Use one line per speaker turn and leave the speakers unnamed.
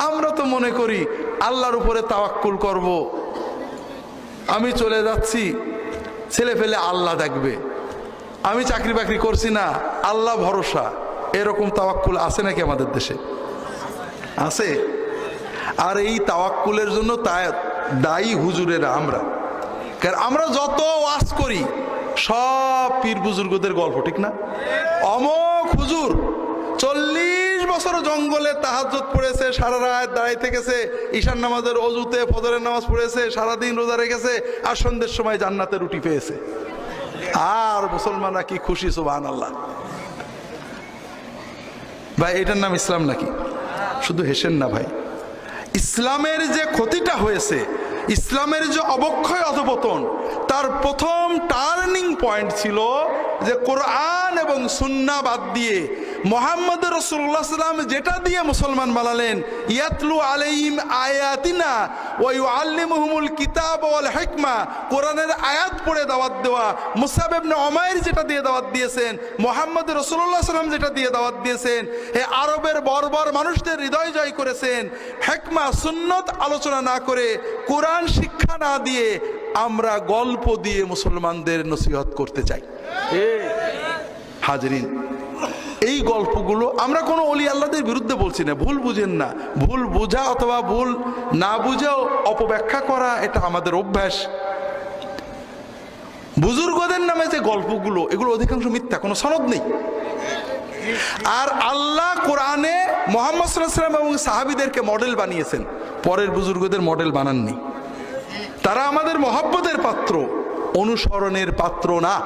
আমরা তো মনে করি আল্লাহর উপরে তাওয়াক্কুল করব, আমি চলে যাচ্ছি, ছেলে ফেলে আল্লাহ দেখবে, আমি চাকরি বাকরি করছি না, আল্লাহ ভরসা। এরকম তাওয়াক্কুল আছে নাকি আমাদের দেশে? আছে। আর এই তাওয়াক্কুলের জন্য দায়ী হুজুরেরা আমরা। কারণ আমরা যত ওয়াজ করি সব পীর বুজুর্গদের গল্প, ঠিক না? অমক হুজুর 40 বছর জঙ্গলে তাহাজ্জুদ পড়েছে, সারা রাত দাঁড়াই থেকেছে, ঈশান নামাজের অজুতে ফজরের নামাজ পড়েছে, সারাদিন রোজা রেখেছে, আর সন্ধ্যের সময় জান্নাতে রুটি পেয়েছে। আর মুসলমানরা কি খুশি, সুবহানাল্লাহ। ভাই এটার নাম ইসলাম নাকি? শুধু হেসেন না ভাই। ইসলামের যে ক্ষতিটা হয়েছে, ইসলামের যে অবক্ষয় অধপতন, তার প্রথম টার্নিং পয়েন্ট ছিল যে কোরআন এবং সুন্নাহ বাদ দিয়ে মুহাম্মদ রাসূলুল্লাহ সাল্লাল্লাহু আলাইহি ওয়াসাল্লাম যেটা দিয়ে মুসলমান বানালেন, ইয়াতলু আলাইহিম আয়াতিনা ওয়া ইউআল্লিমুহুমুল কিতাব ওয়াল হিকমা, কোরআনের আয়াত পড়ে দাওয়াত দেওয়া। মুসআব ইবনে উমাইর যেটা দিয়ে দাওয়াত দিয়েছেন, মুহাম্মদ রাসূলুল্লাহ সাল্লাল্লাহু আলাইহি ওয়াসাল্লাম যেটা দিয়ে দাওয়াত দিয়েছেন, হে আরবের বর্বর মানুষদের হৃদয় জয় করেছেন। হিকমা সুন্নাত আলোচনা না করে, কোরআন শিক্ষা না দিয়ে আমরা গল্প দিয়ে মুসলমানদের নসিহত করতে চাই। হাজরিন, এই গল্পগুলো আমরা কোনো ওলি আল্লাহদের বিরুদ্ধে বলছি না, ভুল বুঝেন না। ভুল বোঝা অথবা ভুল না বুঝেও অপব্যাখ্যা করা এটা আমাদের অভ্যাস। বুজুর্গদের নামে যে গল্পগুলো, এগুলো অধিকাংশ মিথ্যা, কোনো সনদ নেই। আর আল্লাহ কোরআনে মুহাম্মদ সাল্লাল্লাহু আলাইহি ওয়াসাল্লাম এবং সাহাবীদেরকে মডেল বানিয়েছেন, পরের বুজুর্গদের মডেল বানাননি। তারা আমাদের মহব্বতের পাত্র, অনুসরণের পাত্র না।